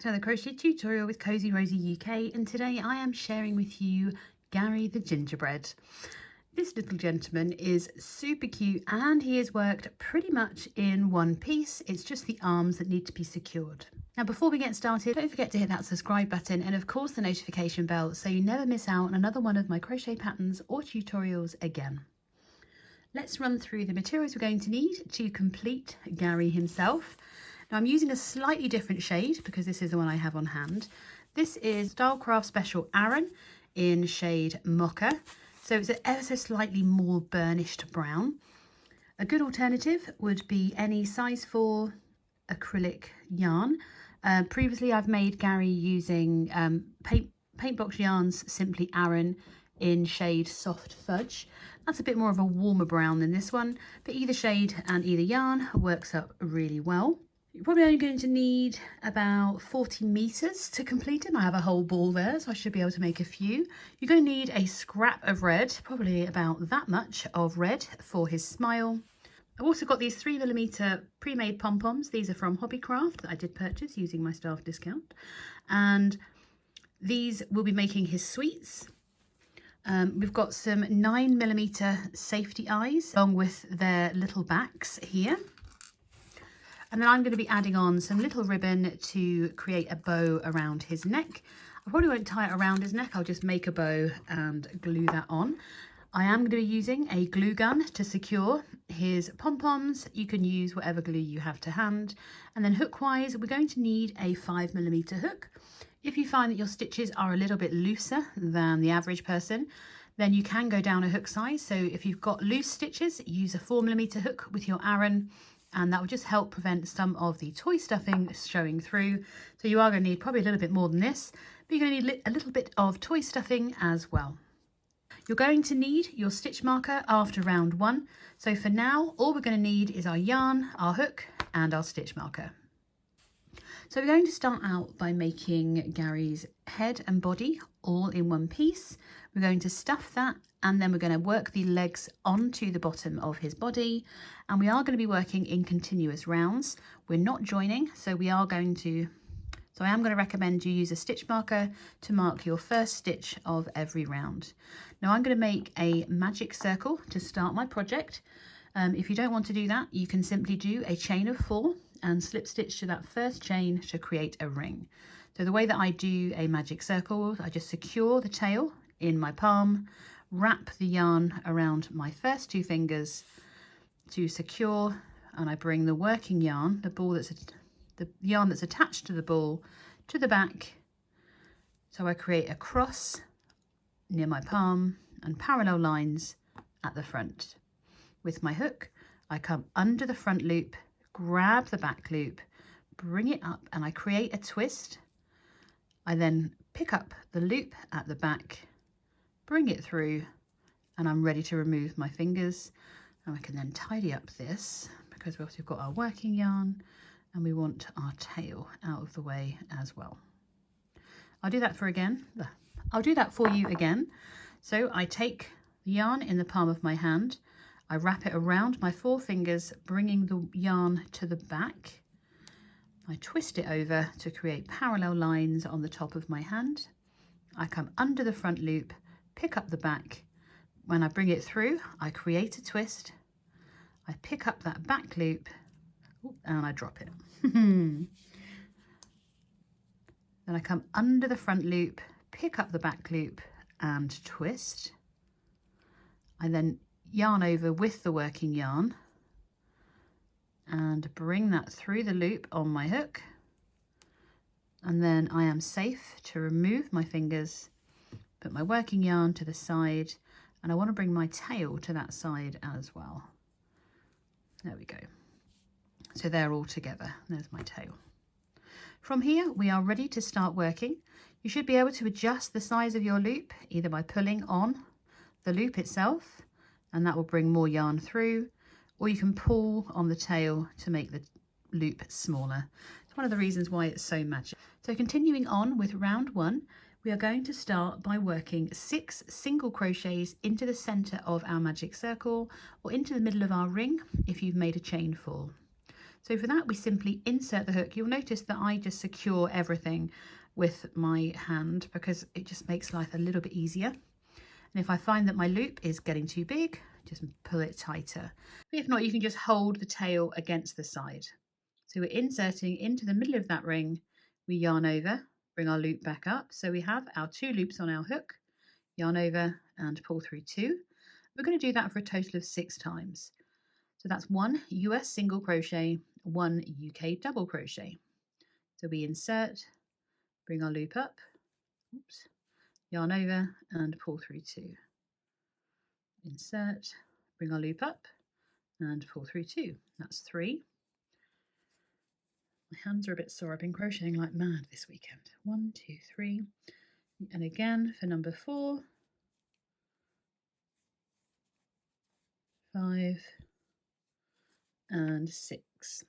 to another crochet tutorial with Cozy Rosie UK, and today I am sharing with you Gary the Gingerbread. This little gentleman is super cute and he is worked pretty much in one piece. It's just the arms that need to be secured. Now before we get started, don't forget to hit that subscribe button and of course the notification bell so you never miss out on another one of my crochet patterns or tutorials again. Let's run through the materials we're going to need to complete Gary himself. Now I'm using a slightly different shade because this is the one I have on hand. This is Stylecraft Special Aran in shade Mocha. So it's an ever so slightly more burnished brown. A good alternative would be any size 4 acrylic yarn. Previously I've made Gary using Paintbox Yarns Simply Aran in shade Soft Fudge. That's a bit more of a warmer brown than this one, but either shade and either yarn works up really well. You're probably only going to need about 40 meters to complete him. I have a whole ball there, so I should be able to make a few. You're going to need a scrap of red, probably about that much of red for his smile. I've also got these 3mm pre-made pom-poms. These are from Hobbycraft that I did purchase using my staff discount. And these will be making his sweets. We've got some 9mm safety eyes along with their little backs here. And then I'm going to be adding on some little ribbon to create a bow around his neck. I probably won't tie it around his neck, I'll just make a bow and glue that on. I am going to be using a glue gun to secure his pom-poms. You can use whatever glue you have to hand. And then hook-wise, we're going to need a 5mm hook. If you find that your stitches are a little bit looser than the average person, then you can go down a hook size. So if you've got loose stitches, use a 4mm hook with your Aran, and that will just help prevent some of the toy stuffing showing through. So you are going to need probably a little bit more than this, but you're going to need a little bit of toy stuffing as well. You're going to need your stitch marker after round 1. So for now, all we're going to need is our yarn, our hook and our stitch marker. So we're going to start out by making Gary's head and body all in one piece. We're going to stuff that and then we're going to work the legs onto the bottom of his body, and we are going to be working in continuous rounds. We're not joining, so I am going to recommend you use a stitch marker to mark your first stitch of every round. Now I'm going to make a magic circle to start my project. If you don't want to do that, you can simply do a chain of 4 and slip stitch to that first chain to create a ring. So the way that I do a magic circle, I just secure the tail in my palm, wrap the yarn around my first 2 fingers to secure, and I bring the working yarn, the yarn that's attached to the ball, to the back. So I create a cross near my palm and parallel lines at the front. With my hook, I come under the front loop, grab the back loop, bring it up, and I create a twist. I then pick up the loop at the back, bring it through, and I'm ready to remove my fingers. And I can then tidy up this because we've got our working yarn and we want our tail out of the way as well. I'll do that for you again. So I take the yarn in the palm of my hand, I wrap it around my 4 fingers, bringing the yarn to the back. I twist it over to create parallel lines on the top of my hand. I come under the front loop, pick up the back. When I bring it through, I create a twist. I pick up that back loop and I drop it. Then I come under the front loop, pick up the back loop and twist. I then yarn over with the working yarn and bring that through the loop on my hook. And then I am safe to remove my fingers, put my working yarn to the side, and I want to bring my tail to that side as well. There we go. So they're all together. There's my tail. From here, we are ready to start working. You should be able to adjust the size of your loop, either by pulling on the loop itself, and that will bring more yarn through, or you can pull on the tail to make the loop smaller. It's one of the reasons why it's so magic. So continuing on with round 1, we are going to start by working 6 single crochets into the center of our magic circle or into the middle of our ring if you've made a chain 4. So for that, we simply insert the hook. You'll notice that I just secure everything with my hand because it just makes life a little bit easier. And if I find that my loop is getting too big, just pull it tighter. But if not, you can just hold the tail against the side. So we're inserting into the middle of that ring, we yarn over, bring our loop back up. So we have our 2 loops on our hook, yarn over and pull through 2. We're going to do that for a total of 6 times. So that's 1 US single crochet, 1 UK double crochet. So we insert, bring our loop up, oops, yarn over and pull through 2. Insert, bring our loop up and pull through 2. That's 3. My hands are a bit sore. I've been crocheting like mad this weekend. 1, 2, 3. And again for number 4, 5, and 6.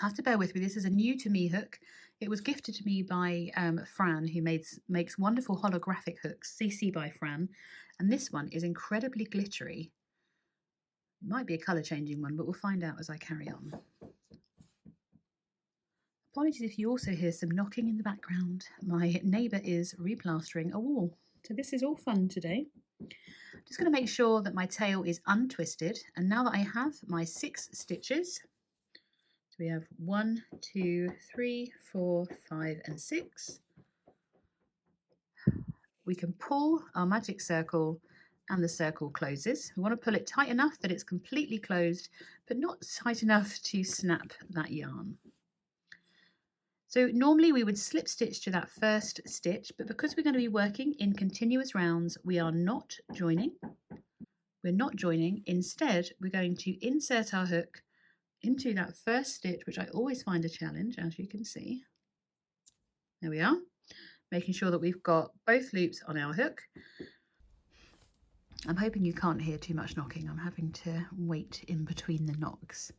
I have to bear with me, this is a new to me hook. It was gifted to me by Fran, who makes wonderful holographic hooks, CC by Fran, and this one is incredibly glittery. It might be a colour changing one, but we'll find out as I carry on. Apologies if you also hear some knocking in the background. My neighbour is replastering a wall. So this is all fun today. I'm just going to make sure that my tail is untwisted, and now that I have my 6 stitches, so we have 1, 2, 3, 4, 5 and 6. We can pull our magic circle and the circle closes. We want to pull it tight enough that it's completely closed, but not tight enough to snap that yarn. So normally we would slip stitch to that first stitch, but because we're going to be working in continuous rounds, we are not joining. We're not joining. Instead, we're going to insert our hook into that first stitch, which I always find a challenge, as you can see. There we are, making sure that we've got both loops on our hook. I'm hoping you can't hear too much knocking. I'm having to wait in between the knocks.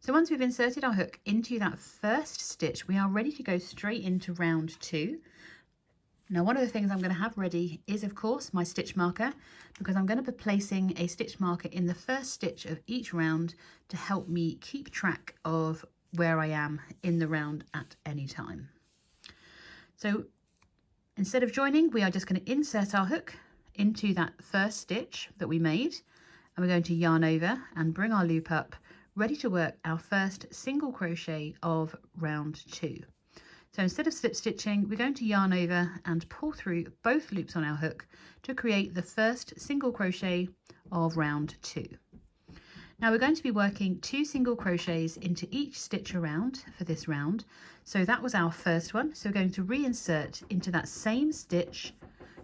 So once we've inserted our hook into that first stitch, we are ready to go straight into round 2. Now, one of the things I'm going to have ready is, of course, my stitch marker, because I'm going to be placing a stitch marker in the first stitch of each round to help me keep track of where I am in the round at any time. So instead of joining, we are just going to insert our hook into that first stitch that we made, and we're going to yarn over and bring our loop up, ready to work our first single crochet of round 2. So instead of slip stitching, we're going to yarn over and pull through both loops on our hook to create the first single crochet of round 2. Now we're going to be working 2 single crochets into each stitch around for this round. So that was our first one. So we're going to reinsert into that same stitch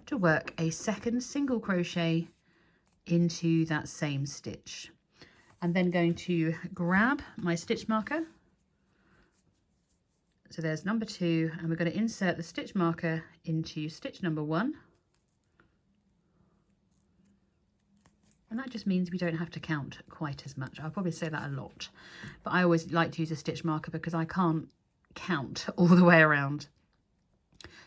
to work a second single crochet into that same stitch. I'm then going to grab my stitch marker. So there's number 2, and we're going to insert the stitch marker into stitch number 1. And that just means we don't have to count quite as much. I'll probably say that a lot, but I always like to use a stitch marker because I can't count all the way around.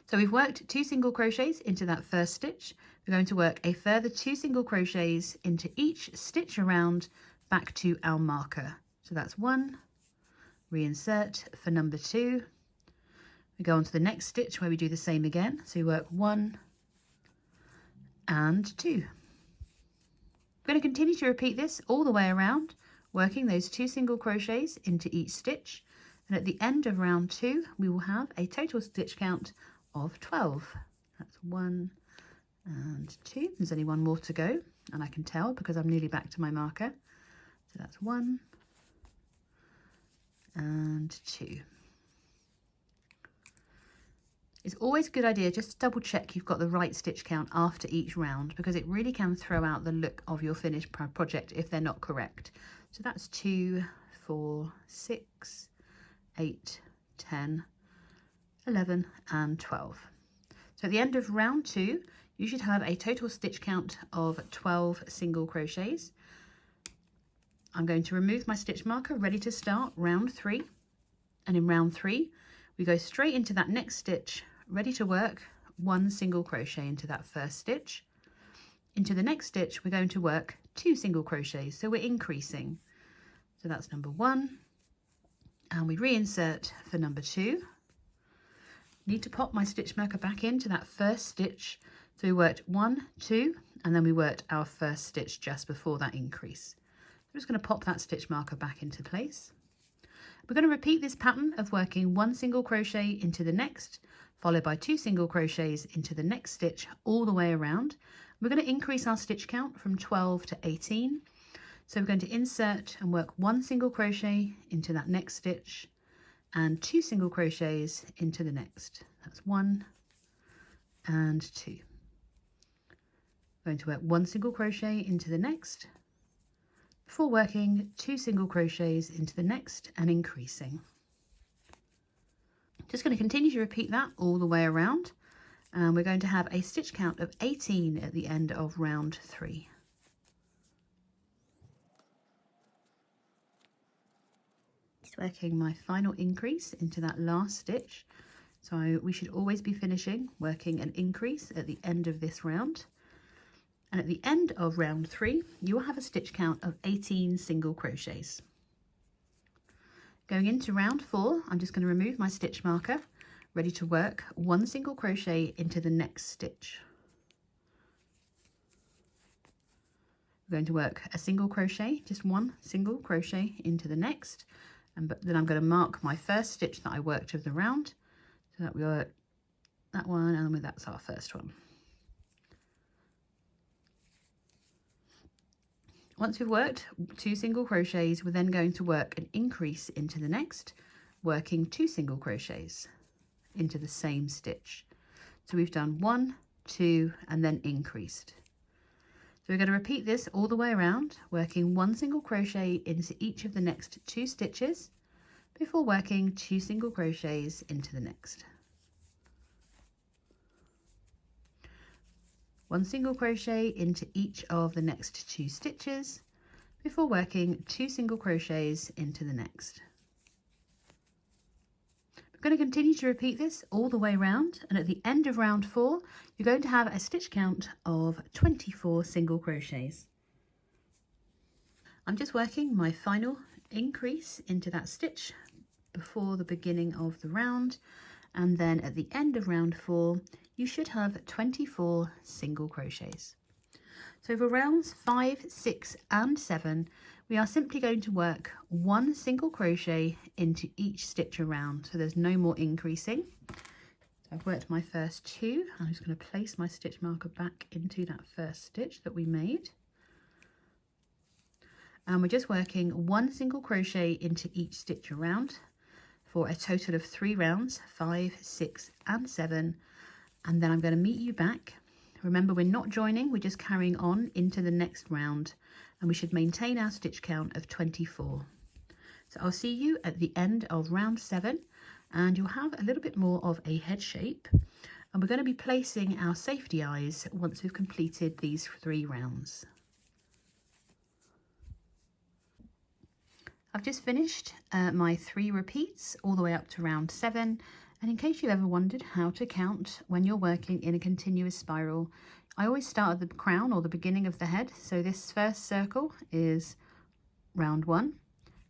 So we've worked 2 single crochets into that first stitch. We're going to work a further 2 single crochets into each stitch around back to our marker. So that's 1, reinsert for number 2. We go on to the next stitch where we do the same again. So we work 1 and 2. We're going to continue to repeat this all the way around, working those 2 single crochets into each stitch. And at the end of round 2, we will have a total stitch count of 12. That's 1 and 2. There's only one more to go, and I can tell because I'm nearly back to my marker. So that's 1 and 2. It's always a good idea just to double check you've got the right stitch count after each round, because it really can throw out the look of your finished project if they're not correct. So that's 2, 4, 6, 8, 10, 11 and 12. So at the end of round 2, you should have a total stitch count of 12 single crochets. I'm going to remove my stitch marker, ready to start round 3. And in round 3, we go straight into that next stitch, ready to work 1 single crochet into that first stitch. Into the next stitch, we're going to work 2 single crochets, so we're increasing. So that's number 1, and we reinsert for number 2. Need to pop my stitch marker back into that first stitch. So we worked 1, 2, and then we worked our first stitch just before that increase. I'm just going to pop that stitch marker back into place. We're going to repeat this pattern of working 1 single crochet into the next, followed by 2 single crochets into the next stitch all the way around. We're going to increase our stitch count from 12 to 18. So we're going to insert and work 1 single crochet into that next stitch and 2 single crochets into the next. That's 1 and 2. Going to work 1 single crochet into the next before working 2 single crochets into the next and increasing. Just going to continue to repeat that all the way around, and we're going to have a stitch count of 18 at the end of round 3. Just working my final increase into that last stitch, so we should always be finishing working an increase at the end of this round. And at the end of round 3, you will have a stitch count of 18 single crochets. Going into round 4, I'm just going to remove my stitch marker, ready to work 1 single crochet into the next stitch. I'm going to work a single crochet, just 1 single crochet into the next, and then I'm going to mark my first stitch that I worked of the round, so that we work that one, and that's our first one. Once we've worked 2 single crochets, we're then going to work an increase into the next, working 2 single crochets into the same stitch. So we've done 1, 2, and then increased. So we're going to repeat this all the way around, working 1 single crochet into each of the next 2 stitches before working 2 single crochets into the next. 1 single crochet into each of the next 2 stitches before working 2 single crochets into the next. We're going to continue to repeat this all the way around, and at the end of round 4 you're going to have a stitch count of 24 single crochets. I'm just working my final increase into that stitch before the beginning of the round, and then at the end of round 4 you should have 24 single crochets. So for rounds 5, 6 and 7 we are simply going to work 1 single crochet into each stitch around, so there's no more increasing. So I've worked my first 2, I'm just going to place my stitch marker back into that first stitch that we made, and we're just working 1 single crochet into each stitch around for a total of 3 rounds, 5, 6 and 7. And then I'm going to meet you back. Remember, we're not joining, we're just carrying on into the next round, and we should maintain our stitch count of 24. So I'll see you at the end of round 7, and you'll have a little bit more of a head shape, and we're going to be placing our safety eyes once we've completed these 3 rounds. I've just finished my 3 repeats all the way up to round 7. And in case you've ever wondered how to count when you're working in a continuous spiral, I always start at the crown or the beginning of the head. So this first circle is round 1,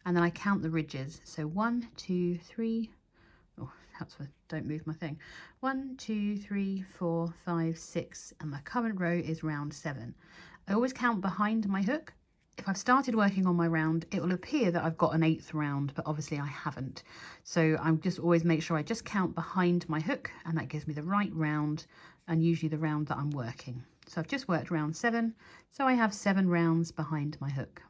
and then I count the ridges. So 1, 2, 3, oh, that's for, don't move my thing. 1, 2, 3, 4, 5, 6, and my current row is round 7. I always count behind my hook. If I've started working on my round, it will appear that I've got an 8th round, but obviously I haven't. So I'm just always make sure I just count behind my hook, and that gives me the right round, and usually the round that I'm working. So I've just worked round 7, so I have 7 rounds behind my hook.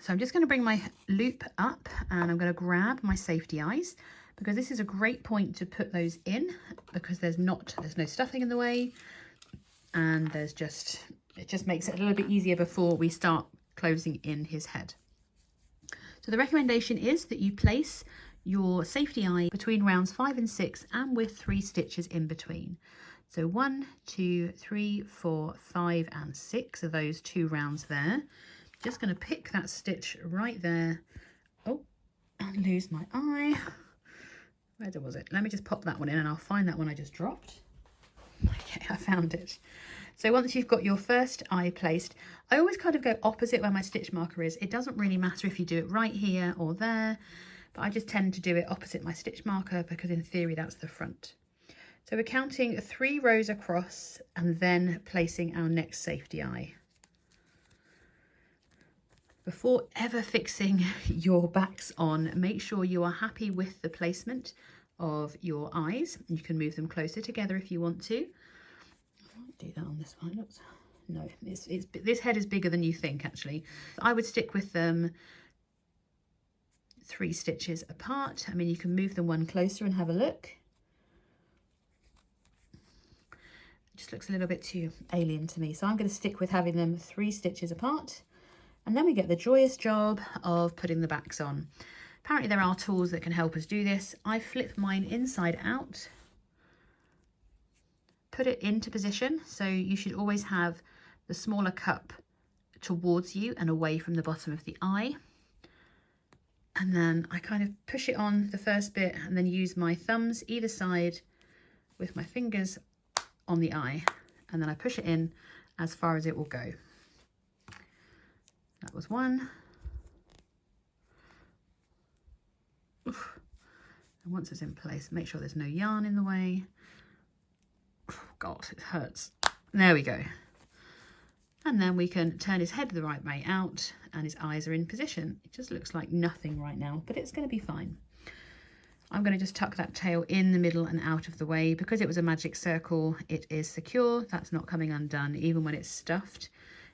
So I'm just going to bring my loop up, and I'm going to grab my safety eyes, because this is a great point to put those in, because there's no stuffing in the way, and it just makes it a little bit easier before we start closing in his head. So the recommendation is that you place your safety eye between rounds 5 and 6 and with 3 stitches in between. So 1, 2, 3, 4, 5 and 6 are those 2 rounds there. Just going to pick that stitch right there. Oh, and lose my eye. Where was it? Let me just pop that one in and I'll find that one I just dropped. Okay, I found it. So once you've got your first eye placed, I always kind of go opposite where my stitch marker is. It doesn't really matter if you do it right here or there, but I just tend to do it opposite my stitch marker because in theory that's the front. So we're counting 3 rows across and then placing our next safety eye. Before ever fixing your backs on, make sure you are happy with the placement of your eyes. You can move them closer together if you want to. I might do that on this one. Oops. No, this head is bigger than you think actually. I would stick with them 3 stitches apart. I mean, you can move them one closer and have a look. It just looks a little bit too alien to me. So I'm going to stick with having them 3 stitches apart. And then we get the joyous job of putting the backs on. Apparently there are tools that can help us do this. I flip mine inside out, put it into position. So you should always have the smaller cup towards you and away from the bottom of the eye. And then I kind of push it on the first bit and then use my thumbs either side with my fingers on the eye. And then I push it in as far as it will go. That was one. Oof. And once it's in place, make sure there's no yarn in the way. Oh, God, it hurts. There we go. And then we can turn his head the right way out and his eyes are in position. It just looks like nothing right now, but it's going to be fine. I'm going to just tuck that tail in the middle and out of the way. Because it was a magic circle, it is secure. That's not coming undone. Even when it's stuffed,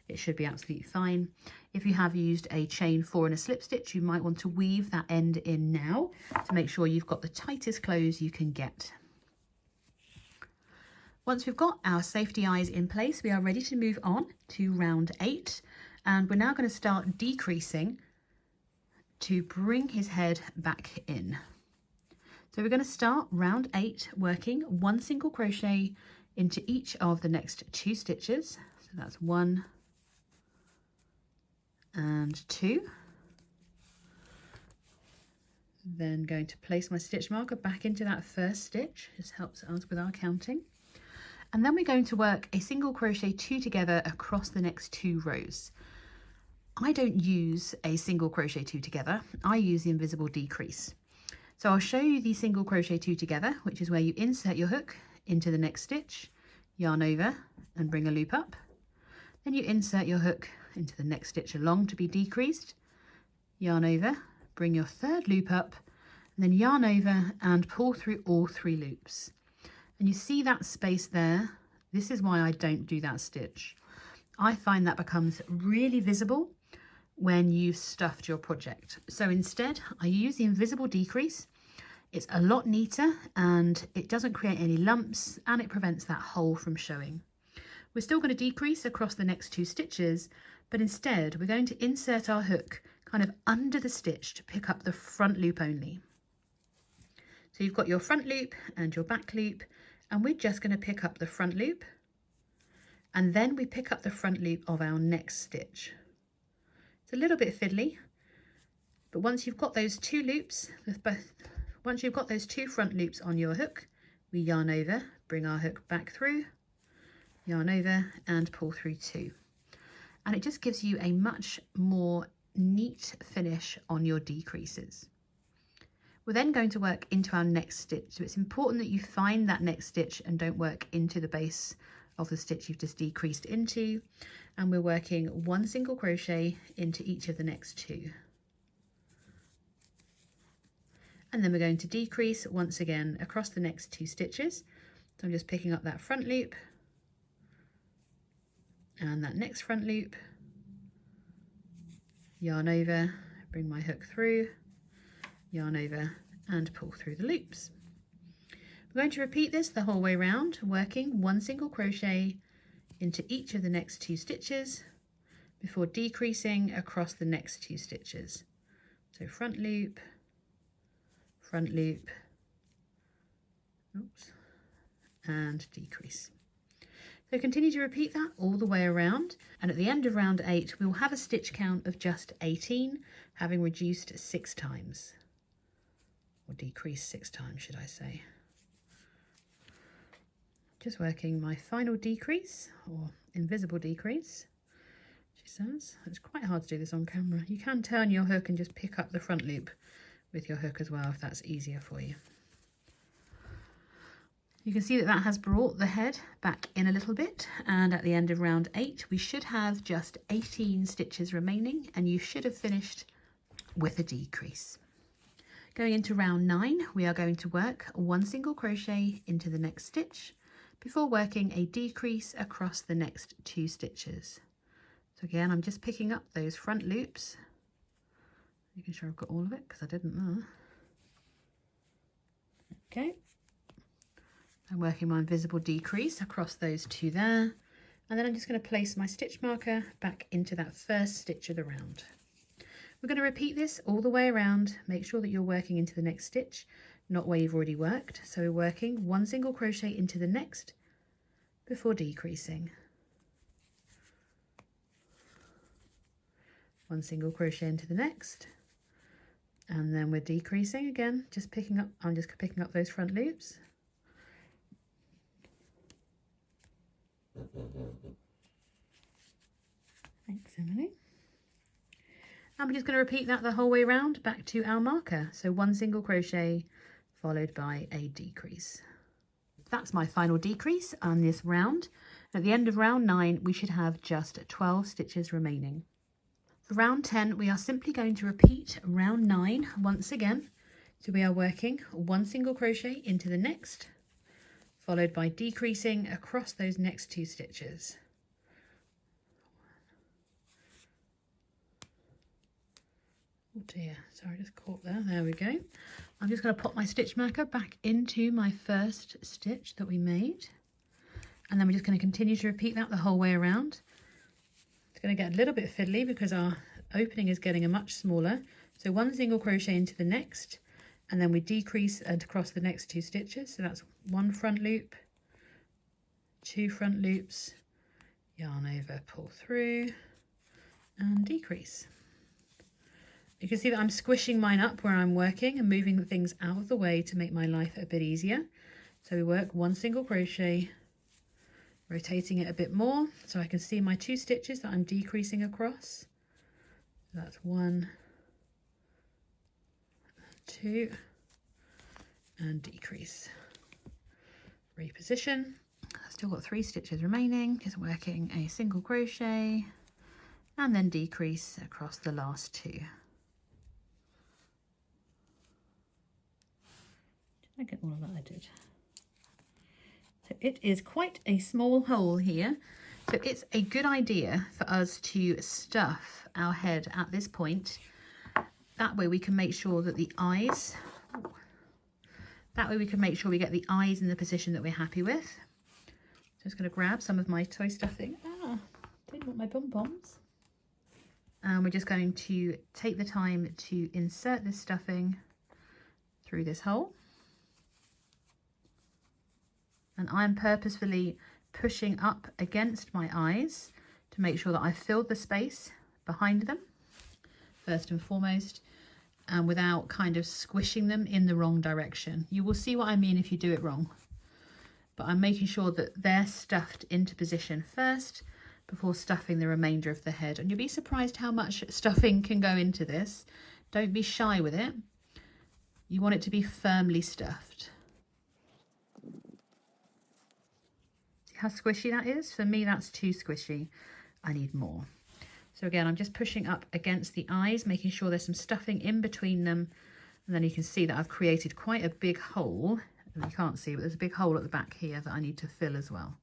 it should be absolutely fine. If you have used a chain 4 and a slip stitch, you might want to weave that end in now to make sure you've got the tightest close you can get. Once we've got our safety eyes in place, we are ready to move on to round 8. And we're now going to start decreasing to bring his head back in. So we're going to start round 8 working 1 single crochet into each of the next 2 stitches. So that's 1 and 2. Then going to place my stitch marker back into that first stitch. This helps us with our counting. And then we're going to work a single crochet 2 together across the next 2 rows. I don't use a single crochet 2 together. I use the invisible decrease. So I'll show you the single crochet 2 together, which is where you insert your hook into the next stitch, yarn over and bring a loop up. Then you insert your hook into the next stitch along to be decreased, yarn over, bring your 3rd loop up, and then yarn over and pull through all 3 loops. And you see that space there? This is why I don't do that stitch. I find that becomes really visible when you've stuffed your project. So instead, I use the invisible decrease. It's a lot neater and it doesn't create any lumps and it prevents that hole from showing. We're still going to decrease across the next 2 stitches, but instead we're going to insert our hook kind of under the stitch to pick up the front loop only. So you've got your front loop and your back loop, and we're just going to pick up the front loop, and then we pick up the front loop of our next stitch. It's a little bit fiddly, but once you've got those 2 loops, once you've got those 2 front loops on your hook, we yarn over, bring our hook back through, yarn over and pull through 2. And it just gives you a much more neat finish on your decreases. We're then going to work into our next stitch. So it's important that you find that next stitch and don't work into the base of the stitch you've just decreased into. And we're working 1 single crochet into each of the next 2. And then we're going to decrease once again across the next 2 stitches. So I'm just picking up that front loop and that next front loop, yarn over, bring my hook through, yarn over and pull through the loops. We're going to repeat this the whole way around, working 1 single crochet into each of the next 2 stitches before decreasing across the next 2 stitches. So front loop, oops, and decrease. So continue to repeat that all the way around, and at the end of round 8 we will have a stitch count of just 18, having reduced 6 times, or decreased 6 times should I say. Just working my final decrease, or invisible decrease, she says. It's quite hard to do this on camera. You can turn your hook and just pick up the front loop with your hook as well if that's easier for you. You can see that that has brought the head back in a little bit, and at the end of round 8 we should have just 18 stitches remaining, and you should have finished with a decrease. Going into round 9, we are going to work 1 single crochet into the next stitch before working a decrease across the next 2 stitches. So again, I'm just picking up those front loops, making sure I've got all of it because I didn't know. Okay, I'm working my invisible decrease across those 2 there, and then I'm just going to place my stitch marker back into that first stitch of the round. We're going to repeat this all the way around. Make sure that you're working into the next stitch, not where you've already worked. So we're working 1 single crochet into the next before decreasing. 1 single crochet into the next, and then we're decreasing again, I'm just picking up those front loops. Thanks, Emily. And we're just going to repeat that the whole way around back to our marker. So 1 single crochet followed by a decrease. That's my final decrease on this round. At the end of round 9, we should have just 12 stitches remaining. For round 10, we are simply going to repeat round 9 once again. So we are working 1 single crochet into the next, followed by decreasing across those next 2 stitches. Oh dear, sorry, I just caught there. There we go. I'm just going to pop my stitch marker back into my first stitch that we made. And then we're just going to continue to repeat that the whole way around. It's going to get a little bit fiddly because our opening is getting a much smaller. So 1 single crochet into the next, and then we decrease and across the next 2 stitches. So that's 1 front loop, 2 front loops, yarn over, pull through, and decrease. You can see that I'm squishing mine up where I'm working and moving things out of the way to make my life a bit easier. So we work 1 single crochet, rotating it a bit more so I can see my 2 stitches that I'm decreasing across. That's 1, 2, and decrease. Reposition. I've still got 3 stitches remaining, just working a single crochet and then decrease across the last 2. Did I get all of that? I did. So it is quite a small hole here, so it's a good idea for us to stuff our head at this point. That way we can make sure that the eyes, we get the eyes in the position that we're happy with. So I'm just going to grab some of my toy stuffing. Didn't want my pom-poms. And we're just going to take the time to insert this stuffing through this hole. And I'm purposefully pushing up against my eyes to make sure that I've filled the space behind them, first and foremost, and without kind of squishing them in the wrong direction. You will see what I mean if you do it wrong. But I'm making sure that they're stuffed into position first before stuffing the remainder of the head. And you'll be surprised how much stuffing can go into this. Don't be shy with it. You want it to be firmly stuffed. How squishy that is? For me, that's too squishy. I need more. So again, I'm just pushing up against the eyes, making sure there's some stuffing in between them. And then you can see that I've created quite a big hole. And you can't see, but there's a big hole at the back here that I need to fill as well.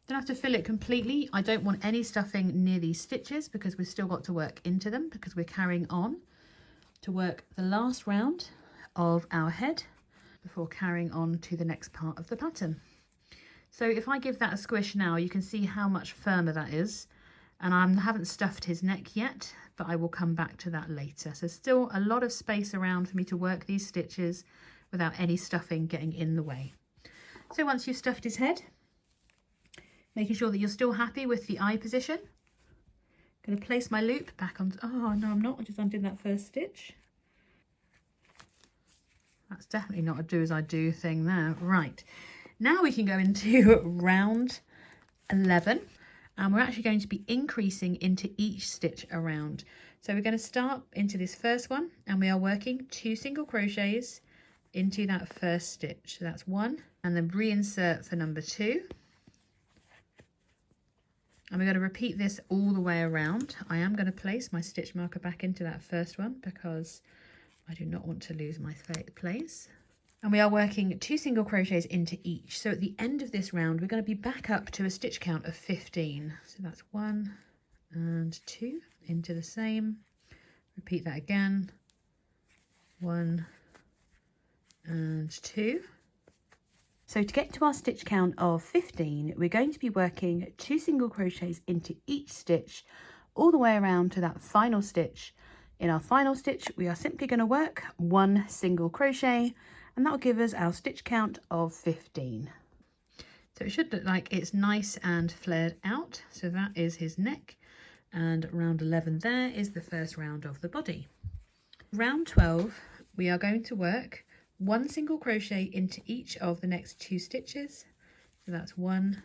Don't have to fill it completely. I don't want any stuffing near these stitches because we've still got to work into them, because we're carrying on to work the last round of our head before carrying on to the next part of the pattern. So if I give that a squish now, you can see how much firmer that is. And I haven't stuffed his neck yet, but I will come back to that later. So still a lot of space around for me to work these stitches without any stuffing getting in the way. So once you've stuffed his head, making sure that you're still happy with the eye position, I'm going to place my loop back on. Oh no, I'm not. I just undid that first stitch. That's definitely not a do as I do thing there. Right, now we can go into round 11. and we're actually going to be increasing into each stitch around. So we're going to start into this first one, and we are working 2 single crochets into that first stitch. So that's 1, and then reinsert for number 2. And we're going to repeat this all the way around. I am going to place my stitch marker back into that first one because I do not want to lose my place. And we are working 2 single crochets into each. So at the end of this round, we're going to be back up to a stitch count of 15. So that's 1 and 2 into the same. Repeat that again. 1 and 2. So to get to our stitch count of 15, we're going to be working 2 single crochets into each stitch all the way around to that final stitch. In our final stitch, we are simply going to work 1 single crochet, and that will give us our stitch count of 15. So it should look like it's nice and flared out. So that is his neck, and round 11 there is the first round of the body. Round 12, we are going to work 1 single crochet into each of the next 2 stitches. So that's 1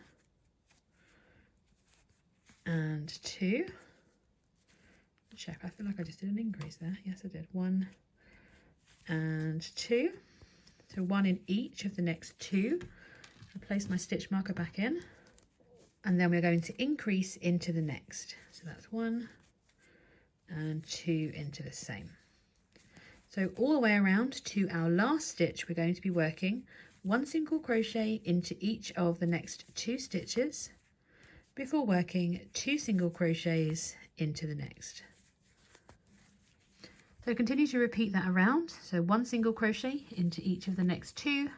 and 2. Check, I feel like I just did an increase there. Yes, I did. 1 and 2. So 1 in each of the next 2. I'll place my stitch marker back in, and then we're going to increase into the next. So that's 1 and 2 into the same. So all the way around to our last stitch, we're going to be working 1 single crochet into each of the next 2 stitches before working 2 single crochets into the next. So continue to repeat that around. So 1 single crochet into each of the next 2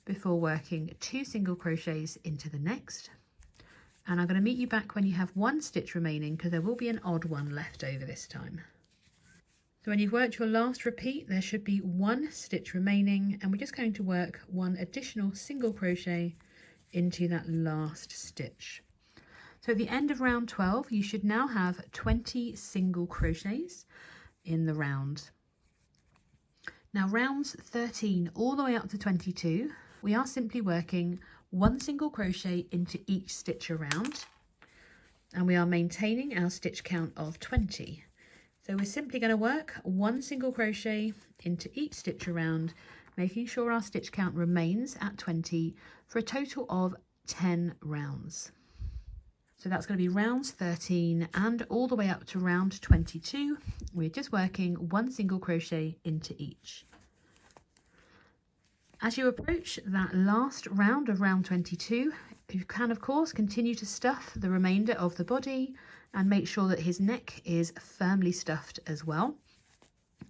before working 2 single crochets into the next. And I'm going to meet you back when you have 1 stitch remaining, because there will be an odd one left over this time. So when you've worked your last repeat, there should be 1 stitch remaining, and we're just going to work 1 additional single crochet into that last stitch. So at the end of round 12, you should now have 20 single crochets in the round. Now rounds 13 all the way up to 22, we are simply working 1 single crochet into each stitch around, and we are maintaining our stitch count of 20. So we're simply going to work 1 single crochet into each stitch around, making sure our stitch count remains at 20 for a total of 10 rounds. So that's going to be rounds 13 and all the way up to round 22. We're just working 1 single crochet into each. As you approach that last round of round 22, you can of course continue to stuff the remainder of the body and make sure that his neck is firmly stuffed as well.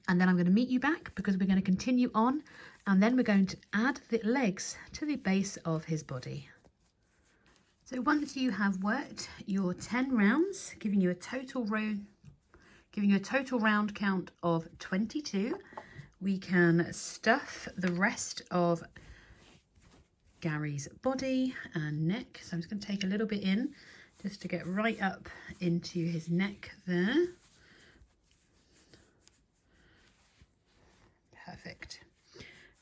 And then I'm going to meet you back because we're going to continue on, and then we're going to add the legs to the base of his body. So once you have worked your 10 rounds, giving you a total round count of 22, we can stuff the rest of Gary's body and neck. So I'm just going to take a little bit in just to get right up into his neck there. Perfect.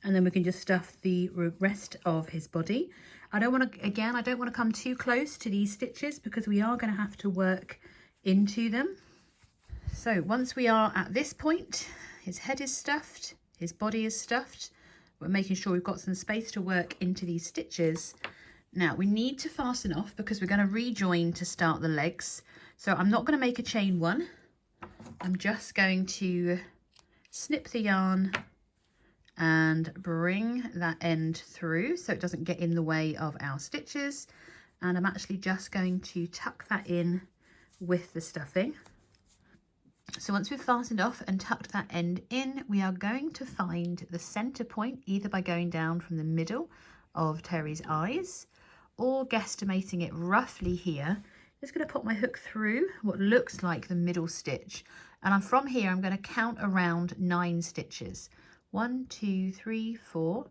And then we can just stuff the rest of his body. I don't want to come too close to these stitches because we are going to have to work into them. So once we are at this point, his head is stuffed, his body is stuffed. We're making sure we've got some space to work into these stitches. Now we need to fasten off because we're going to rejoin to start the legs. So I'm not going to make a chain 1. I'm just going to snip the yarn and bring that end through so it doesn't get in the way of our stitches. And I'm actually just going to tuck that in with the stuffing. So once we've fastened off and tucked that end in, we are going to find the center point either by going down from the middle of Terry's eyes or guesstimating it roughly here. Just going to put my hook through what looks like the middle stitch, and from here I'm going to count around 9 stitches. 1, 2, 3, 4,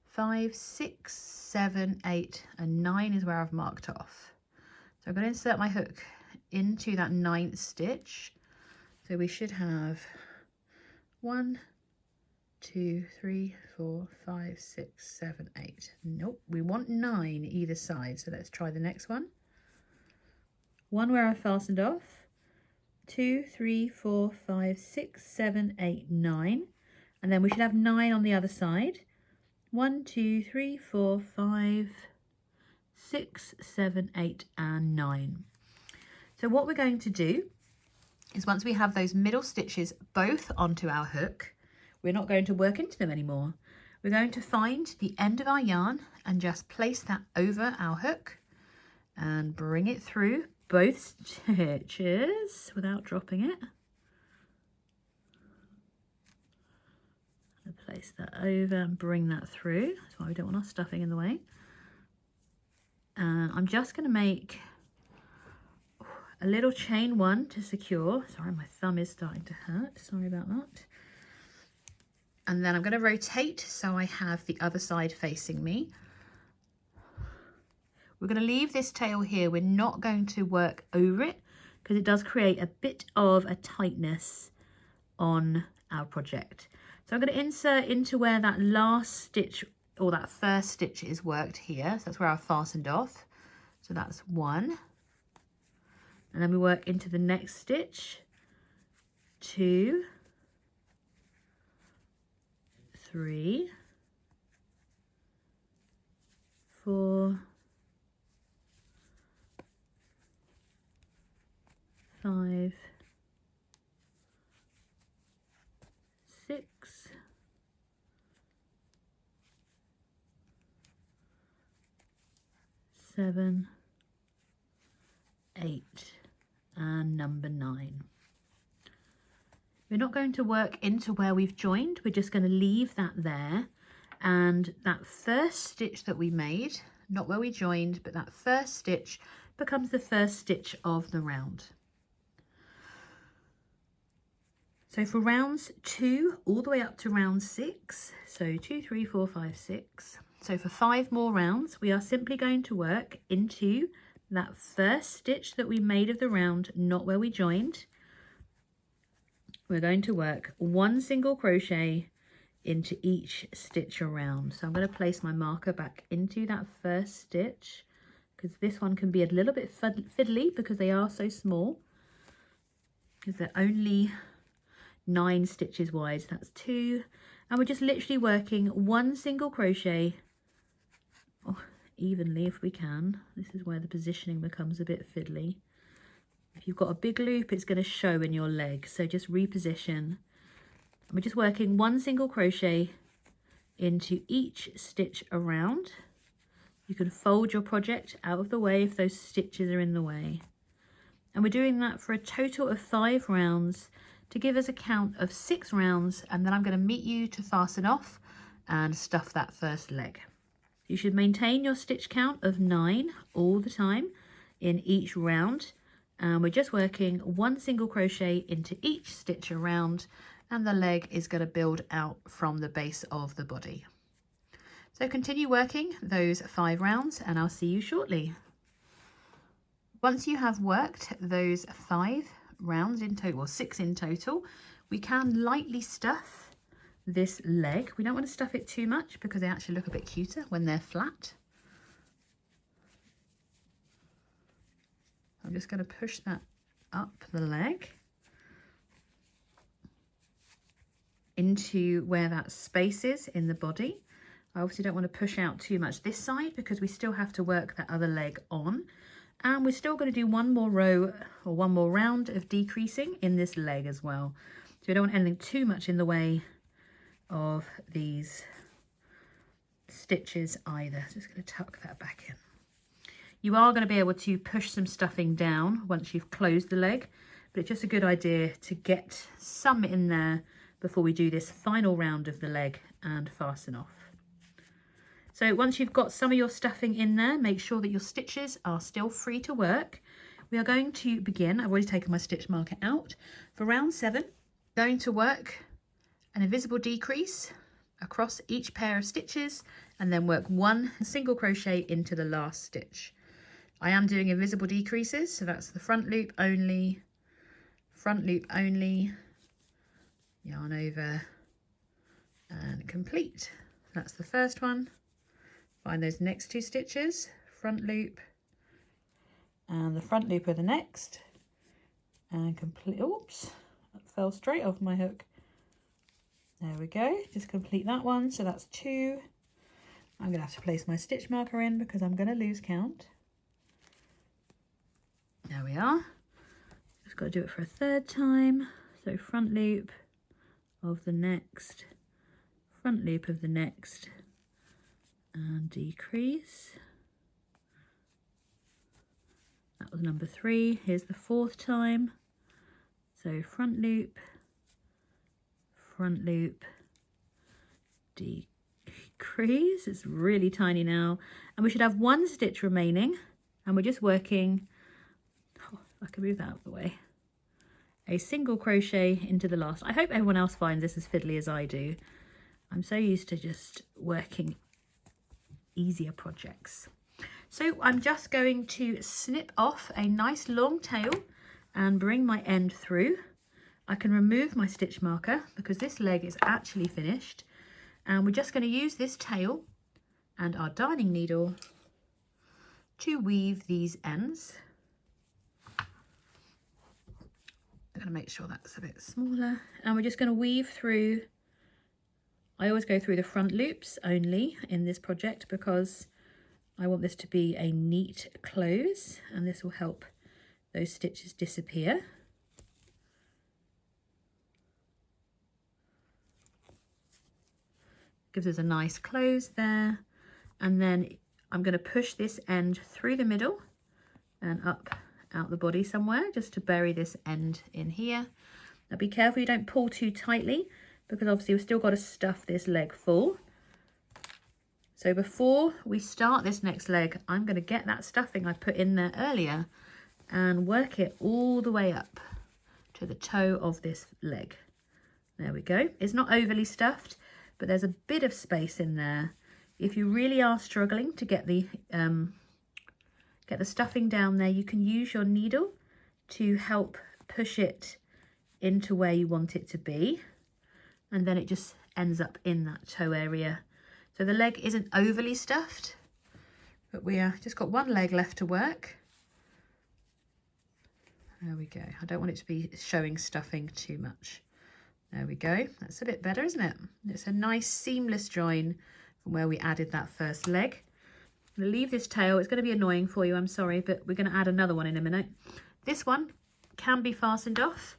5, 6, 7, 8, and 9 is where I've marked off. So I'm going to insert my hook into that 9th stitch. So we should have 1, 2, 3, 4, 5, 6, 7, 8. Nope, we want 9 either side. So let's try the next one. one where I fastened off, 2, 3, 4, 5, 6, 7, 8, 9, and then we should have 9 on the other side. 1, 2, 3, 4, 5, 6, 7, 8, and 9. So what we're going to do is once we have those middle stitches both onto our hook, we're not going to work into them anymore. We're going to find the end of our yarn and just place that over our hook and bring it through both stitches without dropping it. Place that over and bring that through. That's why we don't want our stuffing in the way. And I'm just going to make a little chain 1 to secure. Sorry, my thumb is starting to hurt. Sorry about that. And then I'm going to rotate so I have the other side facing me. We're going to leave this tail here. We're not going to work over it because it does create a bit of a tightness on our project. So I'm going to insert into where that last stitch or that first stitch is worked here. So that's where I fastened off. So that's 1. And then we work into the next stitch, 2, 3, 4, 5, 6, 7, 8, and number 9. We're not going to work into where we've joined, we're just going to leave that there, and that first stitch that we made, not where we joined, but that first stitch becomes the first stitch of the round. So for rounds 2 all the way up to round 6, so 2, 3, 4, 5, 6. So for 5 more rounds, we are simply going to work into that first stitch that we made of the round, not where we joined. We're going to work 1 single crochet into each stitch around. So I'm going to place my marker back into that first stitch because this one can be a little bit fiddly because they are so small, because they're only 9 stitches wide. So that's 2, and we're just literally working 1 single crochet evenly if we can. This is where the positioning becomes a bit fiddly. If you've got a big loop, it's going to show in your leg, so just reposition. We're just working 1 single crochet into each stitch around. You can fold your project out of the way if those stitches are in the way. And we're doing that for a total of 5 rounds to give us a count of 6 rounds, and then I'm going to meet you to fasten off and stuff that first leg. You should maintain your stitch count of 9 all the time in each round, and we're just working 1 single crochet into each stitch around, and the leg is going to build out from the base of the body. So continue working those 5 rounds and I'll see you shortly. Once you have worked those 5 rounds in total, or 6 in total, we can lightly stuff this leg. We don't want to stuff it too much because they actually look a bit cuter when they're flat. I'm just going to push that up the leg into where that space is in the body. I obviously don't want to push out too much this side because we still have to work that other leg on, and we're still going to do 1 more row or 1 more round of decreasing in this leg as well. So we don't want anything too much in the way of these stitches either. So just going to tuck that back in. You are going to be able to push some stuffing down once you've closed the leg, but it's just a good idea to get some in there before we do this final round of the leg and fasten off. So once you've got some of your stuffing in there, make sure that your stitches are still free to work. We are going to begin, I've already taken my stitch marker out, for round 7, going to work an invisible decrease across each pair of stitches and then work 1 single crochet into the last stitch. I am doing invisible decreases, so that's the front loop only, yarn over and complete. That's the first one. Find those next 2 stitches, front loop, and the front loop of the next, and complete. Oops, that fell straight off my hook. There we go, just complete that one. So that's 2. I'm gonna have to place my stitch marker in because I'm gonna lose count. There we are. Just got to do it for a 3rd time. So front loop of the next, front loop of the next, and decrease. That was number 3. Here's the 4th time. So front loop, decrease. It's really tiny now, and we should have 1 stitch remaining, and we're just working, oh, I can move that out of the way, a single crochet into the last. I hope everyone else finds this as fiddly as I do. I'm so used to just working easier projects. So I'm just going to snip off a nice long tail and bring my end through. I can remove my stitch marker because this leg is actually finished, and we're just going to use this tail and our darning needle to weave these ends. I'm going to make sure that's a bit smaller, and we're just going to weave through. I always go through the front loops only in this project because I want this to be a neat close, and this will help those stitches disappear. Gives us a nice close there, and then I'm going to push this end through the middle and up out the body somewhere just to bury this end in here. Now be careful you don't pull too tightly because obviously we've still got to stuff this leg full. So before we start this next leg, I'm going to get that stuffing I put in there earlier and work it all the way up to the toe of this leg. There we go. It's not overly stuffed, but there's a bit of space in there. If you really are struggling to get the stuffing down there, you can use your needle to help push it into where you want it to be, and then it just ends up in that toe area. So the leg isn't overly stuffed, but we just got 1 leg left to work. There we go. I don't want it to be showing stuffing too much. There we go. That's a bit better, isn't it? It's a nice seamless join from where we added that first leg. I'm going to leave this tail. It's going to be annoying for you, I'm sorry, but we're going to add another one in a minute. This one can be fastened off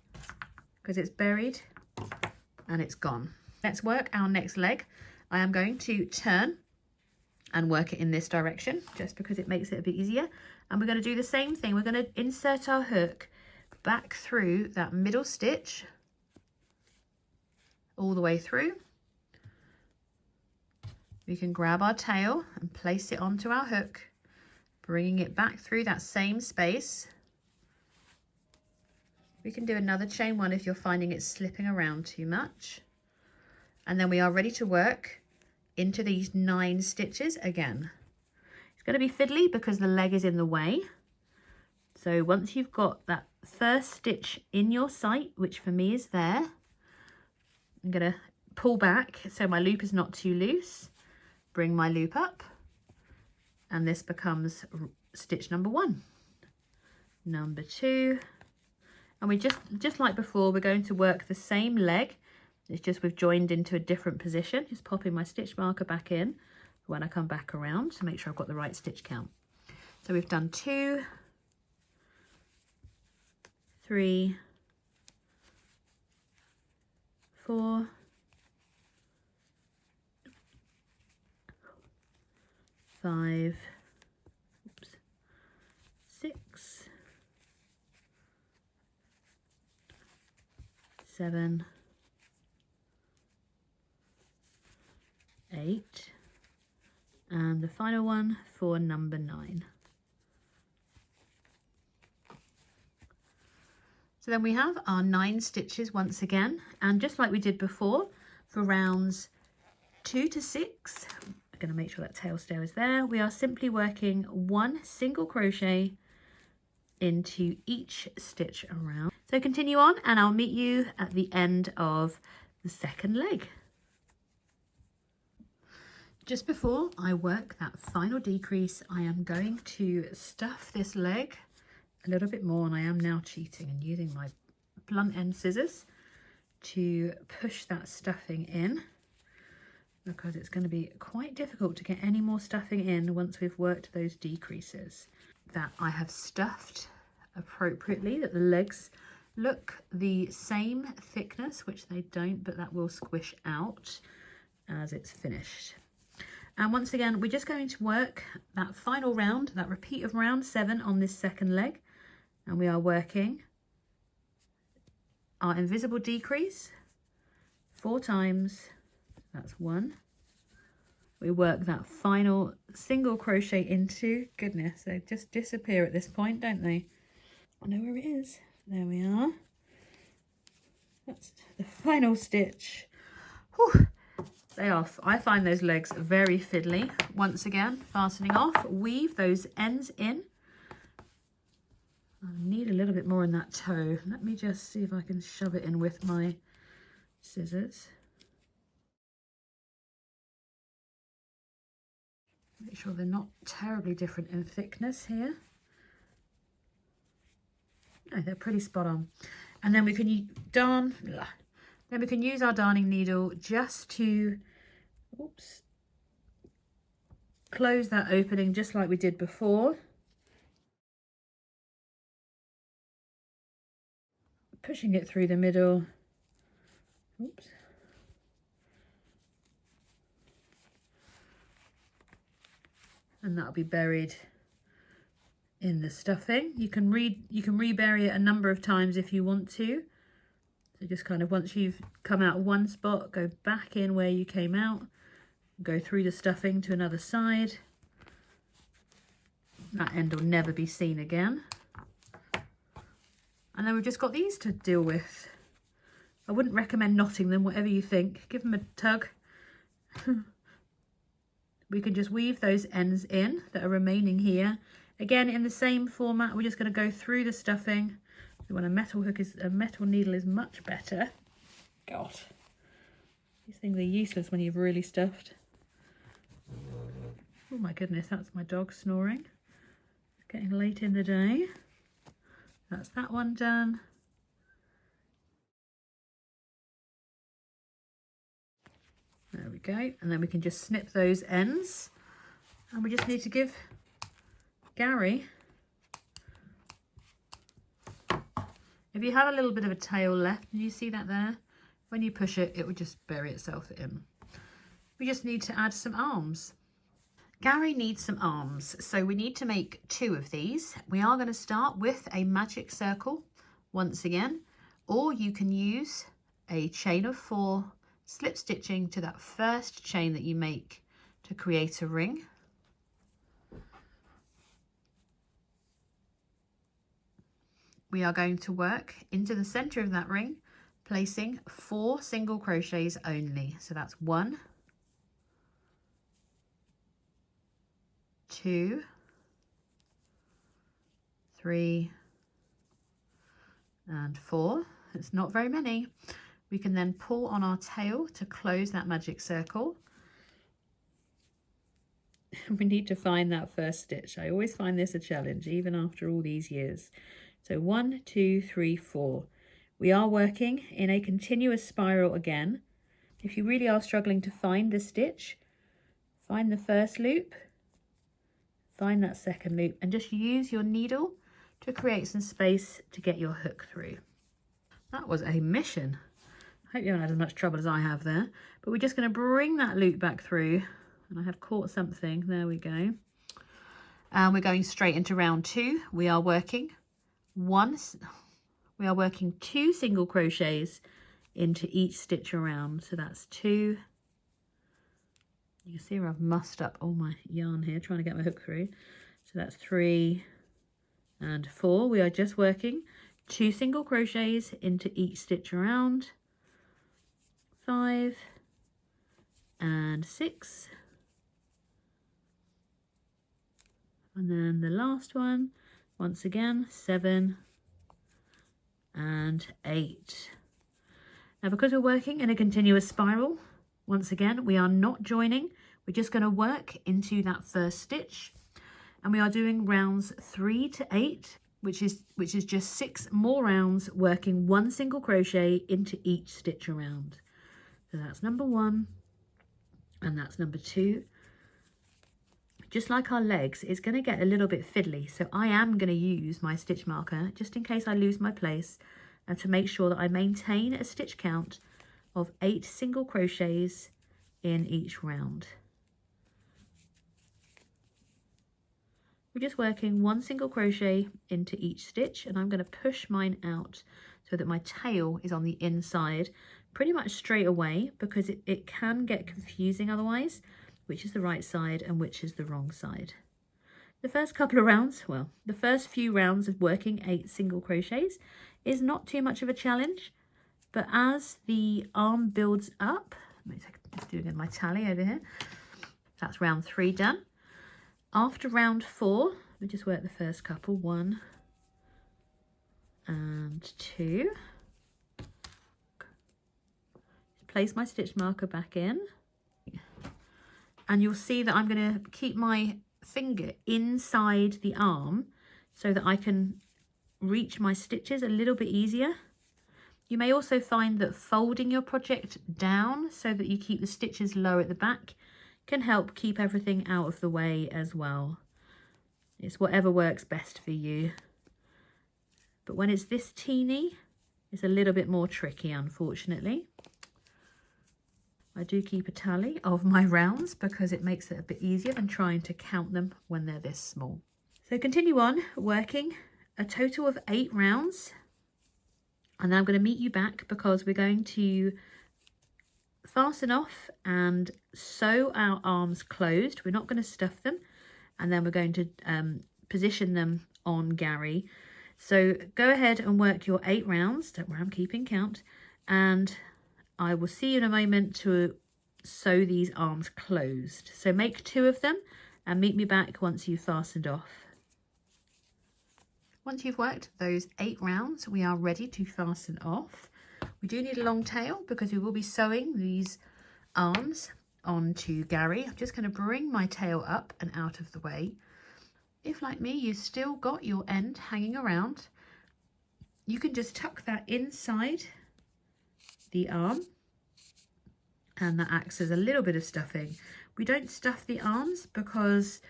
because it's buried and it's gone. Let's work our next leg. I am going to turn and work it in this direction just because it makes it a bit easier. And we're going to do the same thing. We're going to insert our hook back through that middle stitch all the way through. We can grab our tail and place it onto our hook, bringing it back through that same space. We can do another chain 1 if you're finding it slipping around too much. And then we are ready to work into these 9 stitches again. It's going to be fiddly because the leg is in the way. So once you've got that first stitch in your sight, which for me is there, I'm going to pull back so my loop is not too loose, bring my loop up, and this becomes stitch number 1, number 2, and we just like before, we're going to work the same leg. It's just we've joined into a different position. Just popping my stitch marker back in when I come back around to make sure I've got the right stitch count. So we've done 2, 3, 4, 5, 6, 7, 8, and the final one for number 9. So then we have our 9 stitches once again, and just like we did before for rounds 2 to 6, I'm going to make sure that tail stair is there. We are simply working 1 single crochet into each stitch around. So continue on and I'll meet you at the end of the second leg. Just before I work that final decrease, I am going to stuff this leg a little bit more, and I am now cheating and using my blunt end scissors to push that stuffing in, because it's going to be quite difficult to get any more stuffing in once we've worked those decreases. That I have stuffed appropriately, that the legs look the same thickness, which they don't, but that will squish out as it's finished. And once again, we're just going to work that final round, that repeat of round 7 on this second leg, and we are working our invisible decrease 4 times. That's 1. We work that final single crochet into, goodness, they just disappear at this point, don't they? I know where it is. There we are. That's the final stitch. Whew. They are, I find those legs very fiddly. Once again, fastening off, weave those ends in. I need a little bit more in that toe. Let me just see if I can shove it in with my scissors. Make sure they're not terribly different in thickness here. No, they're pretty spot on. And then we can darn, then we can use our darning needle just to, oops, close that opening just like we did before. Pushing it through the middle. Oops. And that'll be buried in the stuffing. You can rebury it a number of times if you want to. So just kind of, once you've come out one spot, go back in where you came out, go through the stuffing to another side. That end will never be seen again. And then we've just got these to deal with. I wouldn't recommend knotting them, whatever you think. Give them a tug. We can just weave those ends in that are remaining here. Again, in the same format, we're just going to go through the stuffing. When a metal needle is much better. God, these things are useless when you've really stuffed. Oh my goodness, that's my dog snoring. It's getting late in the day. That's that one done. There we go. And then we can just snip those ends. And we just need to give Gary, if you have a little bit of a tail left, can you see that there? When you push it, it would just bury itself in. We just need to add some arms. Gary needs some arms, so we need to make 2 of these. We are going to start with a magic circle once again, or you can use a chain of 4 slip stitching to that first chain that you make to create a ring. We are going to work into the center of that ring, placing 4 single crochets only. So that's 1, 2, 3, and 4. It's not very many. We can then pull on our tail to close that magic circle. We need to find that first stitch. I always find this a challenge, even after all these years. So 1, 2, 3, 4. We are working in a continuous spiral again. If you really are struggling to find the stitch, find the first loop, find that second loop, and just use your needle to create some space to get your hook through. That was a mission. I hope you haven't had as much trouble as I have there. But we're just going to bring that loop back through. And I have caught something. There we go. And we're going straight into round 2. We are working 2 single crochets into each stitch around. So that's 2. You can see where I've mussed up all my yarn here trying to get my hook through. So that's 3 and 4. We are just working 2 single crochets into each stitch around. 5 and 6. And then the last one, once again, 7 and 8. Now, because we're working in a continuous spiral, once again, we are not joining. We're just going to work into that first stitch. And we are doing rounds 3 to 8 which is just 6 more rounds working 1 single crochet into each stitch around. So that's number 1 and that's number 2. Just like our legs, it's going to get a little bit fiddly, so I am going to use my stitch marker just in case I lose my place, and to make sure that I maintain a stitch count of 8 single crochets in each round. We're just working 1 single crochet into each stitch, and I'm going to push mine out so that my tail is on the inside pretty much straight away, because it can get confusing otherwise, which is the right side and which is the wrong side. The first couple of rounds, well, the first few rounds of working 8 single crochets is not too much of a challenge, but as the arm builds up, let's do again my tally over here. That's round 3 done. After round 4, we just work the first couple, 1 and 2. Place my stitch marker back in, and you'll see that I'm going to keep my finger inside the arm so that I can reach my stitches a little bit easier. You may also find that folding your project down so that you keep the stitches low at the back can help keep everything out of the way as well. It's whatever works best for you. But when it's this teeny, it's a little bit more tricky, unfortunately. I do keep a tally of my rounds because it makes it a bit easier than trying to count them when they're this small. So continue on working a total of 8 rounds, and then I'm going to meet you back because we're going to fasten off and sew our arms closed. We're not going to stuff them, and then we're going to position them on Gary. So go ahead and work your 8 rounds. Don't worry, I'm keeping count, and I will see you in a moment to sew these arms closed. So make 2 of them and meet me back once you've fastened off. Once you've worked those 8 rounds, we are ready to fasten off. We do need a long tail because we will be sewing these arms onto Gary. I'm just going to bring my tail up and out of the way. If, like me, you've still got your end hanging around, you can just tuck that inside the arm, and that acts as a little bit of stuffing. We don't stuff the arms because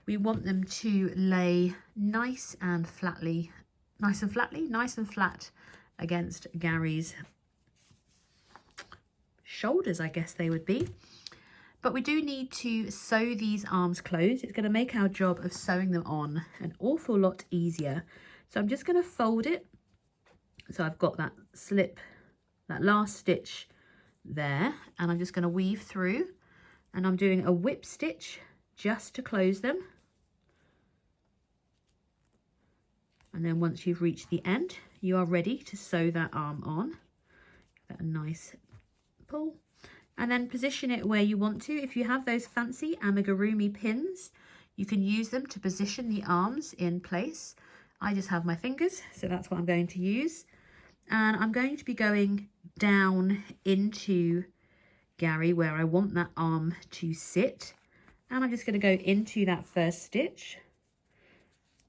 we want them to lay nice and flat against Gary's shoulders, I guess they would be. But we do need to sew these arms closed. It's going to make our job of sewing them on an awful lot easier. So I'm just going to fold it so I've got that slip, that last stitch there, and I'm just going to weave through, and I'm doing a whip stitch just to close them. And then once you've reached the end, you are ready to sew that arm on. Give that a nice pull, and then position it where you want to. If you have those fancy amigurumi pins, you can use them to position the arms in place. I just have my fingers, so that's what I'm going to use. And I'm going to be going down into Gary where I want that arm to sit, and I'm just going to go into that first stitch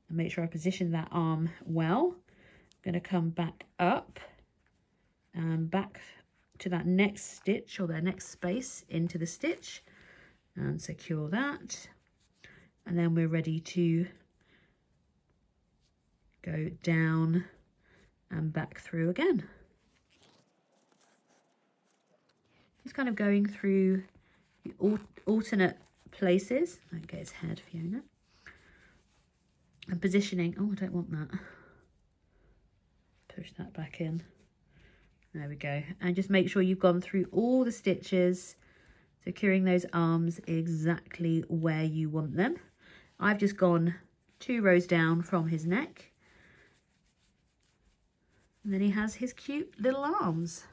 and make sure I position that arm well. I'm going to come back up and back to that next stitch, or the next space into the stitch, and secure that, and then we're ready to go down and back through again. Just kind of going through the alternate places. Don't get his head, Fiona. And positioning. Oh, I don't want that. Push that back in. There we go. And just make sure you've gone through all the stitches, securing those arms exactly where you want them. I've just gone 2 rows down from his neck. And then he has his cute little arms.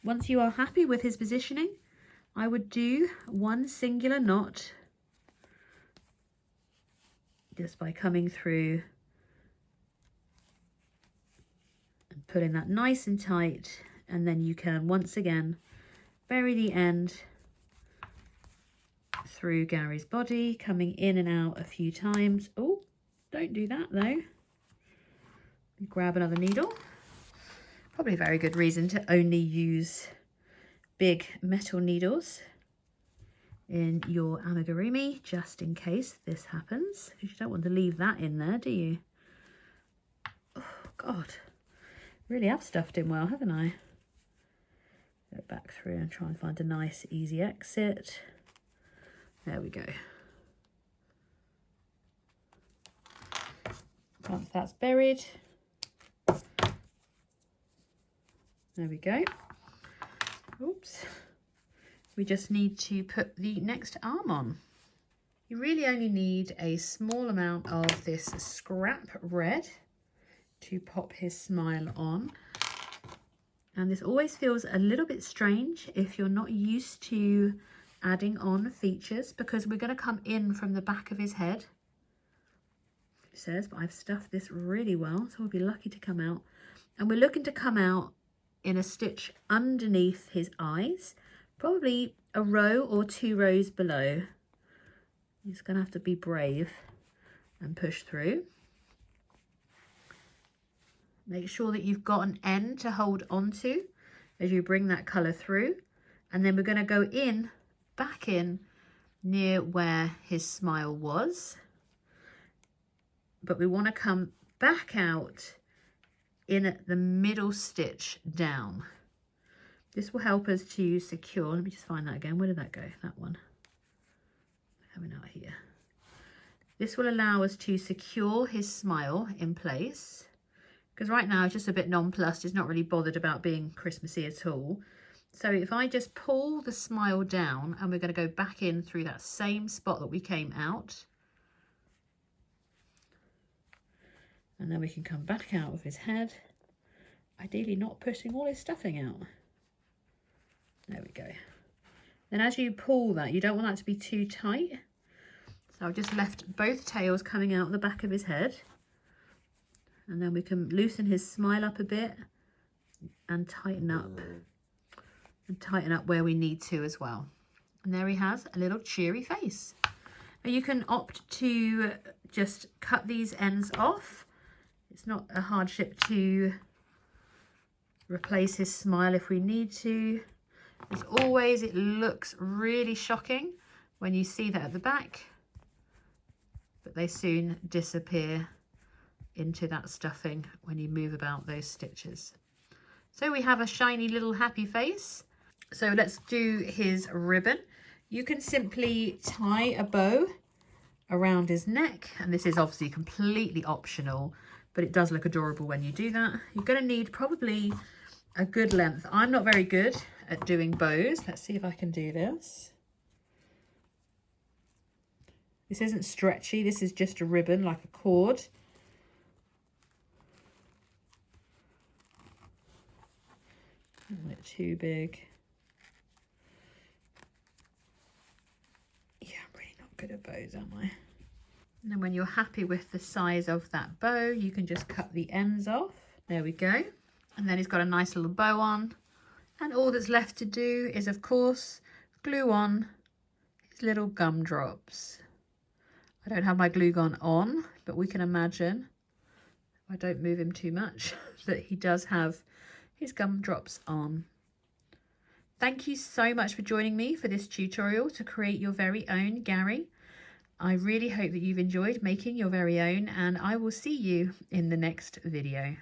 Once you are happy with his positioning, I would do 1 singular knot just by coming through and pulling that nice and tight, and then you can once again bury the end through Gary's body, coming in and out a few times. Oh, Don't do that though. Grab another needle. Probably a very good reason to only use big metal needles in your amigurumi, just in case this happens. You don't want to leave that in there, do you? Oh God, really have stuffed him well, haven't I? Go back through and try and find a nice easy exit. There we go. Once that's buried, there we go. Oops. We just need to put the next arm on. You really only need a small amount of this scrap red to pop his smile on. And this always feels a little bit strange if you're not used to adding on features, because we're going to come in from the back of his head. It says, but I've stuffed this really well, so we'll be lucky to come out. And we're looking to come out in a stitch underneath his eyes, probably a row or 2 rows below. You're just going to have to be brave and push through. Make sure that you've got an end to hold onto as you bring that colour through. And then we're going to go in, back in, near where his smile was. But we want to come back out in at the middle stitch down. This will help us to secure, let me just find that again. Where did that go? That one. Coming out here. This will allow us to secure his smile in place, because right now it's just a bit nonplussed. It's not really bothered about being Christmassy at all. So if I just pull the smile down, and we're going to go back in through that same spot that we came out. And then we can come back out of his head, ideally not pushing all his stuffing out. There we go. Then as you pull that, you don't want that to be too tight. So I've just left both tails coming out the back of his head. And then we can loosen his smile up a bit and tighten up. And tighten up where we need to as well. And there he has a little cheery face. Now you can opt to just cut these ends off. It's not a hardship to replace his smile if we need to. As always, it looks really shocking when you see that at the back, but they soon disappear into that stuffing when you move about those stitches. So we have a shiny little happy face. So let's do his ribbon. You can simply tie a bow around his neck, and this is obviously completely optional, but it does look adorable when you do that. You're going to need probably a good length. I'm not very good at doing bows. Let's see if I can do this. This isn't stretchy. This is just a ribbon, like a cord. Isn't it too big? Yeah, I'm really not good at bows, am I? And then when you're happy with the size of that bow, you can just cut the ends off. There we go. And then he's got a nice little bow on. And all that's left to do is, of course, glue on his little gumdrops. I don't have my glue gun on, but we can imagine, if I don't move him too much, that he does have his gumdrops on. Thank you so much for joining me for this tutorial to create your very own Gary. I really hope that you've enjoyed making your very own, and I will see you in the next video.